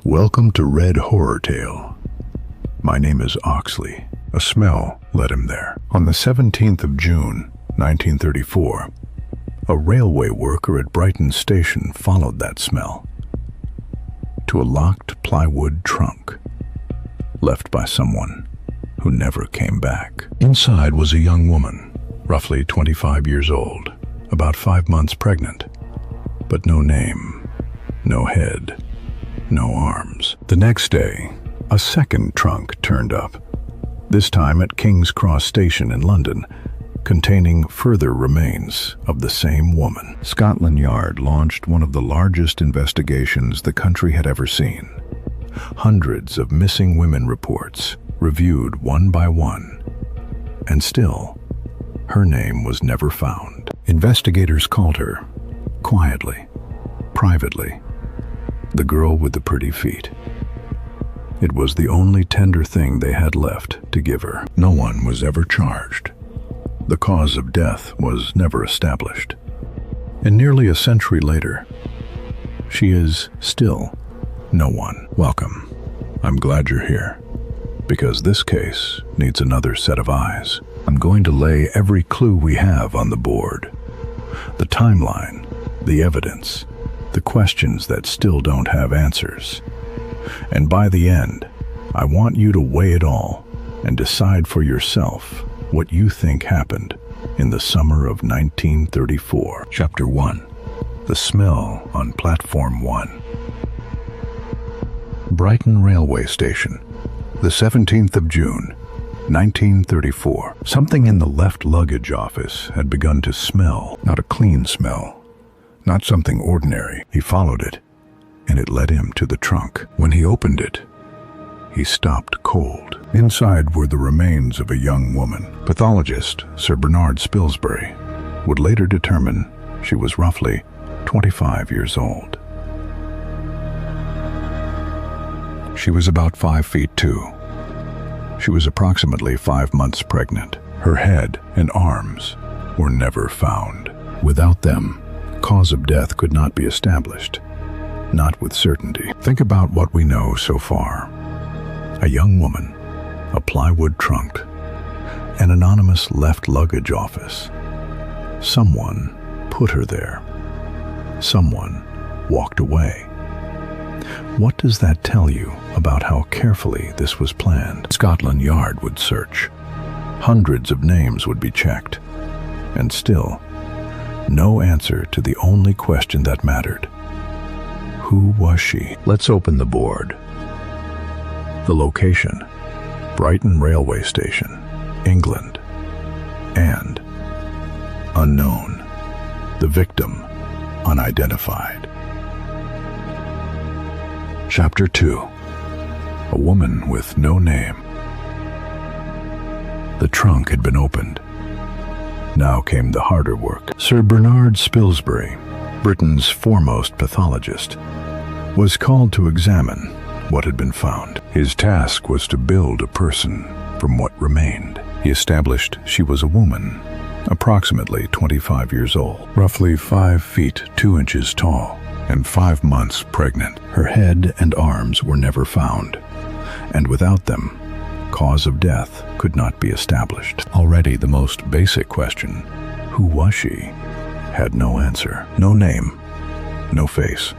Welcome to Red Horror Tale. My name is Oxley. A smell led him there. On the 17th of June, 1934, a railway worker at Brighton Station followed that smell to a locked plywood trunk left by someone who never came back. Inside was a young woman, roughly 25 years old, about 5 months pregnant, but no name, no head, no arms. The next day, a second trunk turned up, this time at King's Cross Station in London, containing further remains of the same woman. Scotland Yard launched one of the largest investigations the country had ever seen. Hundreds of missing women reports, reviewed one by one, and still, her name was never found. Investigators called her, quietly, privately, the girl with the pretty feet. It was the only tender thing they had left to give her. No one was ever charged. The cause of death was never established. And nearly a century later, she is still no one. Welcome. I'm glad you're here, because this case needs another set of eyes. I'm going to lay every clue we have on the board. The timeline, the evidence, the questions that still don't have answers. And by the end, I want you to weigh it all and decide for yourself what you think happened in the summer of 1934. Chapter 1. The Smell on Platform 1. Brighton Railway Station, the 17th of June, 1934. Something in the left luggage office had begun to smell. Not a clean smell, not something ordinary. He followed it, and it led him to the trunk. When he opened it, he stopped cold. Inside were the remains of a young woman. Pathologist Sir Bernard Spilsbury would later determine she was roughly 25 years old. She was about 5 feet 2. She was approximately 5 months pregnant. Her head and arms were never found. Without them, cause of death could not be established. Not with certainty. Think about what we know so far. A young woman, a plywood trunk, an anonymous left luggage office. Someone put her there. Someone walked away. What does that tell you about how carefully this was planned? Scotland Yard would search. Hundreds of names would be checked. And still, no answer to the only question that mattered. Who was she? Let's open the board. The location, Brighton Railway Station, England. And unknown. The victim, unidentified. Chapter 2. A woman with no name. The trunk had been opened. Now came the harder work. Sir Bernard Spilsbury, Britain's foremost pathologist, was called to examine what had been found. His task was to build a person from what remained. He established she was a woman, approximately 25 years old, roughly 5 feet 2 inches tall, and 5 months pregnant. Her head and arms were never found, and without them, cause of death could not be established. Already the most basic question, who was she, had no answer. No name, no face,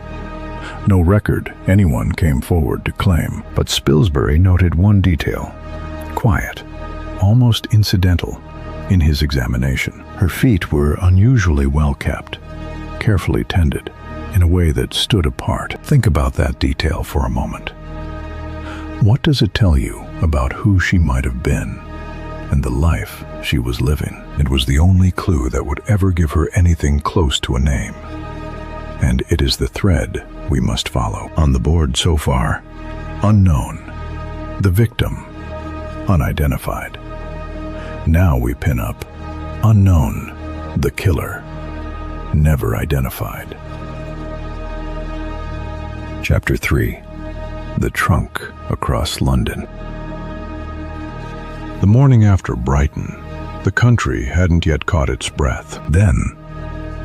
no record anyone came forward to claim. But Spilsbury noted one detail, quiet, almost incidental, in his examination. Her feet were unusually well kept, carefully tended, in a way that stood apart. Think about that detail for a moment. What does it tell you about who she might have been and the life she was living? It was the only clue that would ever give her anything close to a name. And it is the thread we must follow. On the board so far, unknown. The victim, unidentified. Now we pin up, unknown. The killer, never identified. Chapter 3. The trunk across London. The morning after Brighton, the country hadn't yet caught its breath. Then,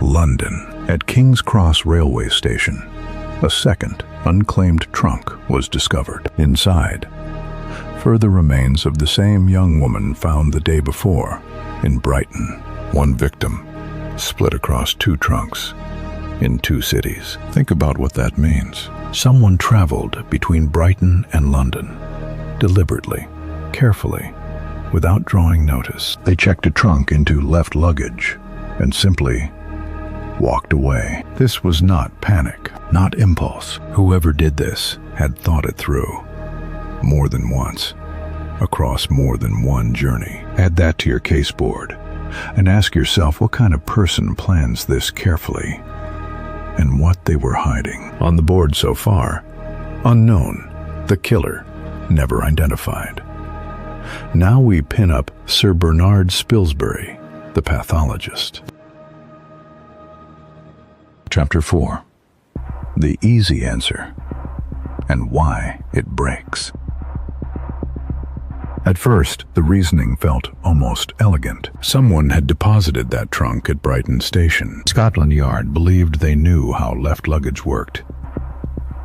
London, at King's Cross Railway Station, a second unclaimed trunk was discovered. Inside, further remains of the same young woman found the day before in Brighton. One victim split across two trunks in two cities. Think about what that means. Someone traveled between Brighton and London, deliberately, carefully, without drawing notice. They checked a trunk into left luggage and simply walked away. This was not panic, not impulse. Whoever did this had thought it through, more than once, across more than one journey. Add that to your case board and ask yourself what kind of person plans this carefully and what they were hiding. On the board so far, unknown, the killer, never identified. Now we pin up Sir Bernard Spilsbury, the pathologist. Chapter 4. The easy answer and why it breaks. At first, the reasoning felt almost elegant. Someone had deposited that trunk at Brighton Station. Scotland Yard believed they knew how left luggage worked.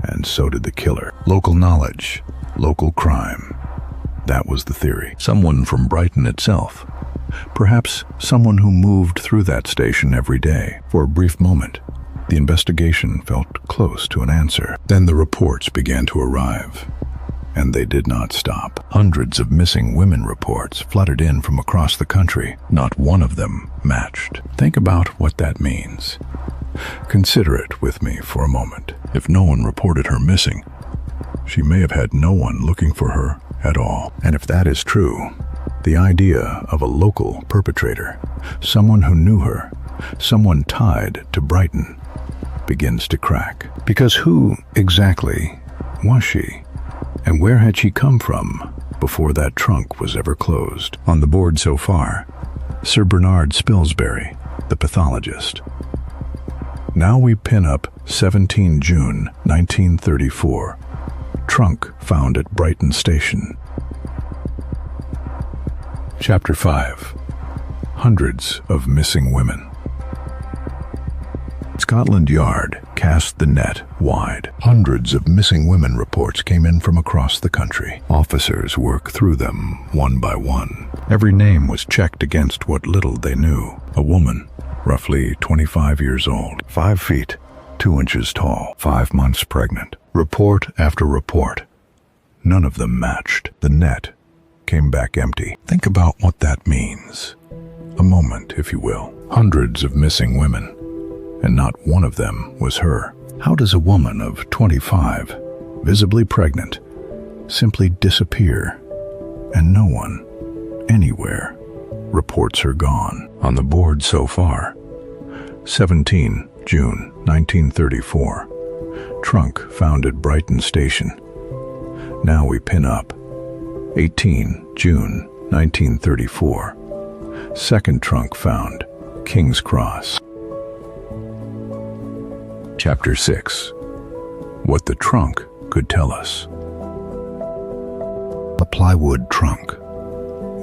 And so did the killer. Local knowledge, local crime. That was the theory. Someone from Brighton itself. Perhaps someone who moved through that station every day. For a brief moment, the investigation felt close to an answer. Then the reports began to arrive. And they did not stop. Hundreds of missing women reports flooded in from across the country. Not one of them matched. Think about what that means. Consider it with me for a moment. If no one reported her missing, she may have had no one looking for her at all. And if that is true, the idea of a local perpetrator, someone who knew her, someone tied to Brighton, begins to crack. Because who exactly was she? And where had she come from before that trunk was ever closed? On the board so far, Sir Bernard Spilsbury, the pathologist. Now we pin up 17 June 1934. Trunk found at Brighton Station. Chapter 5. Hundreds of missing women. Scotland Yard cast the net wide. Hundreds of missing women reports came in from across the country. Officers worked through them one by one. Every name was checked against what little they knew. A woman, roughly 25 years old, 5 feet, 2 inches tall, 5 months pregnant. Report after report. None of them matched. The net came back empty. Think about what that means. A moment, if you will. Hundreds of missing women, and not one of them was her. How does a woman of 25, visibly pregnant, simply disappear, and no one, anywhere, reports her gone? On the board so far, 17 June 1934. Trunk found at Brighton Station. Now we pin up 18 June 1934. Second trunk found, King's Cross. Chapter 6. What the trunk could tell us. A plywood trunk.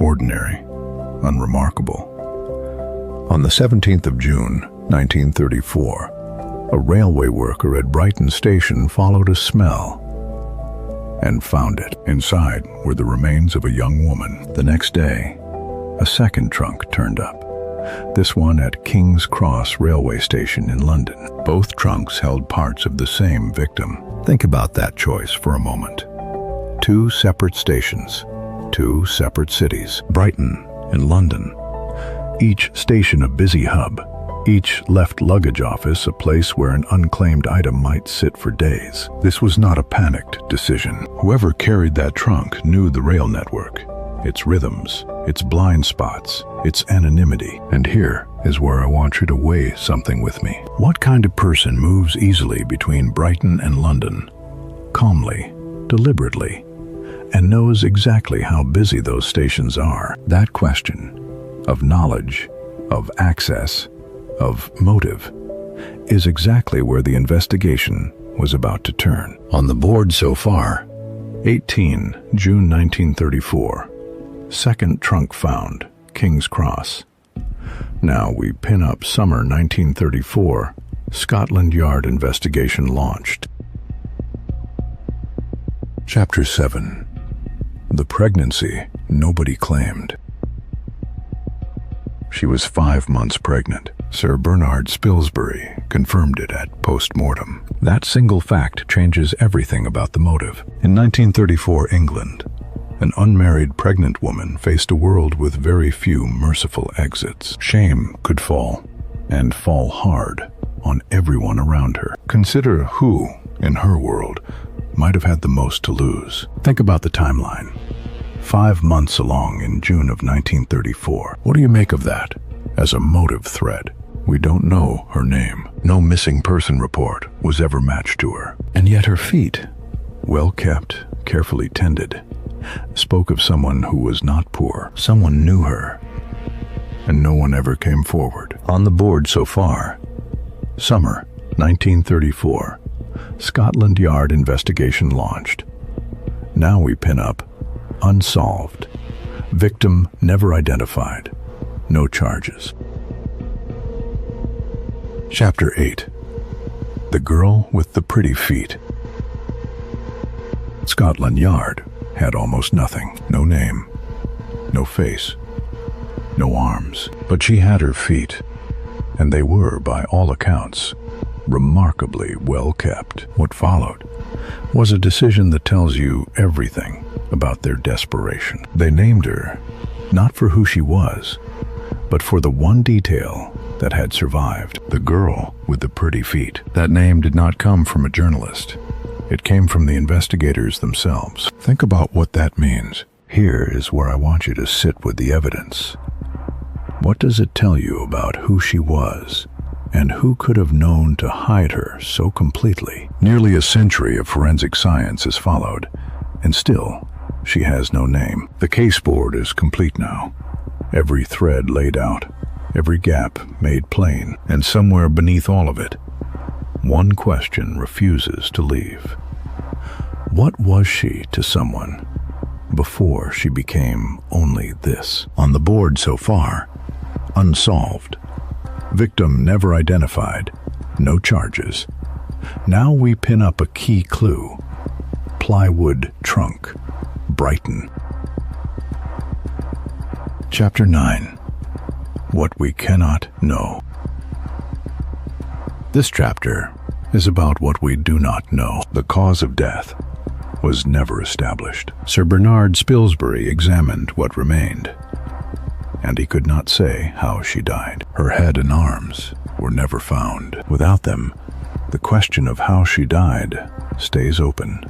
Ordinary, unremarkable. On the 17th of June, 1934, a railway worker at Brighton Station followed a smell and found it. Inside were the remains of a young woman. The next day, a second trunk turned up. This one at King's Cross railway station in London. Both trunks held parts of the same victim. Think about that choice for a moment. 2 separate stations, 2 separate cities, Brighton and London. Each station a busy hub, each left luggage office a place where an unclaimed item might sit for days. This was not a panicked decision. Whoever carried that trunk knew the rail network, its rhythms, its blind spots, its anonymity. And here is where I want you to weigh something with me. What kind of person moves easily between Brighton and London, calmly, deliberately, and knows exactly how busy those stations are? That question of knowledge, of access, of motive, is exactly where the investigation was about to turn. On the board so far, 18 June 1934. Second trunk found, King's Cross. Now we pin up summer 1934, Scotland Yard investigation launched. Chapter 7. The pregnancy nobody claimed. She was 5 months pregnant. Sir Bernard Spilsbury confirmed it at post-mortem. That single fact changes everything about the motive. In 1934 England, an unmarried pregnant woman faced a world with very few merciful exits. Shame could fall, and fall hard, on everyone around her. Consider who, in her world, might have had the most to lose. Think about the timeline. 5 months along in June of 1934. What do you make of that as a motive thread? We don't know her name. No missing person report was ever matched to her. And yet her feet, well kept, carefully tended, spoke of someone who was not poor. Someone knew her, and no one ever came forward. On the board so far, summer 1934, Scotland Yard investigation launched. Now we pin up unsolved, victim never identified, no charges. Chapter 8. The girl with the pretty feet. Scotland Yard had almost nothing. No name, no face, no arms. But she had her feet, and they were, by all accounts, remarkably well kept. What followed was a decision that tells you everything about their desperation. They named her, not for who she was, but for the one detail that had survived. The girl with the pretty feet. That name did not come from a journalist. It came from the investigators themselves. Think about what that means. Here is where I want you to sit with the evidence. What does it tell you about who she was, and who could have known to hide her so completely? Nearly a century of forensic science has followed, and still, she has no name. The case board is complete now. Every thread laid out, every gap made plain, and somewhere beneath all of it, one question refuses to leave. What was she to someone before she became only this? On the board so far, unsolved, victim never identified, no charges. Now we pin up a key clue. Plywood trunk, Brighton. Chapter 9. What we cannot know. This chapter is about what we do not know. The cause of death was never established. Sir Bernard Spilsbury examined what remained, and he could not say how she died. Her head and arms were never found. Without them, the question of how she died stays open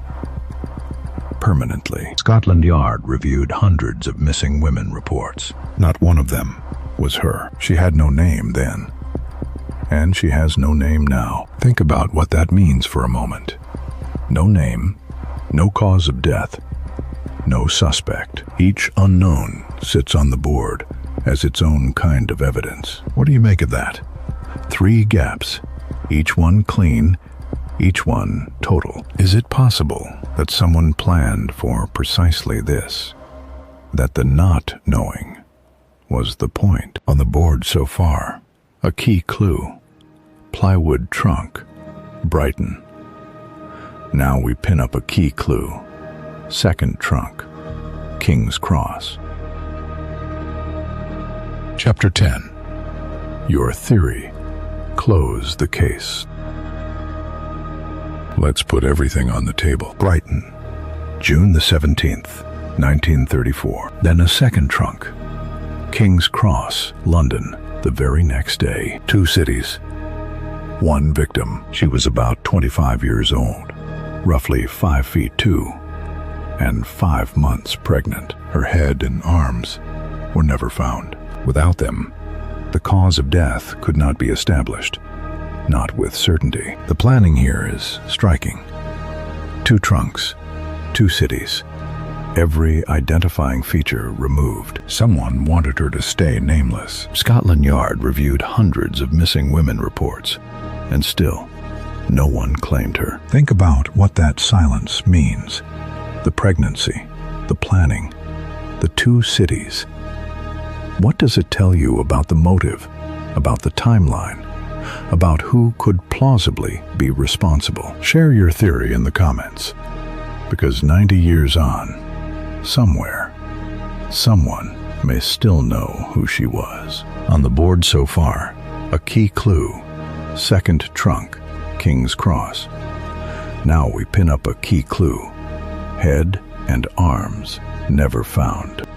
permanently. Scotland Yard reviewed hundreds of missing women reports. Not one of them was her. She had no name then, and she has no name now. Think about what that means for a moment. No name, no cause of death, no suspect. Each unknown sits on the board as its own kind of evidence. What do you make of that? 3 gaps, each one clean, each one total. Is it possible that someone planned for precisely this? That the not knowing was the point? On the board so far, a key clue. Plywood trunk, Brighton. Now we pin up a key clue. Second trunk, King's Cross. Chapter 10. Your theory. Close the case. Let's put everything on the table. Brighton, June the 17th, 1934. Then a second trunk. King's Cross, London, the very next day. 2 cities. 1 victim. She was about 25 years old, roughly 5 feet 2, and 5 months pregnant. Her head and arms were never found. Without them, the cause of death could not be established, not with certainty. The planning here is striking. 2 trunks, 2 cities, every identifying feature removed. Someone wanted her to stay nameless. Scotland Yard reviewed hundreds of missing women reports, and still, no one claimed her. Think about what that silence means. The pregnancy, the planning, the 2 cities. What does it tell you about the motive, about the timeline, about who could plausibly be responsible? Share your theory in the comments. Because 90 years on, somewhere, someone may still know who she was. On the board so far, a key clue, second trunk, King's Cross. Now we pin up a key clue, head and arms never found.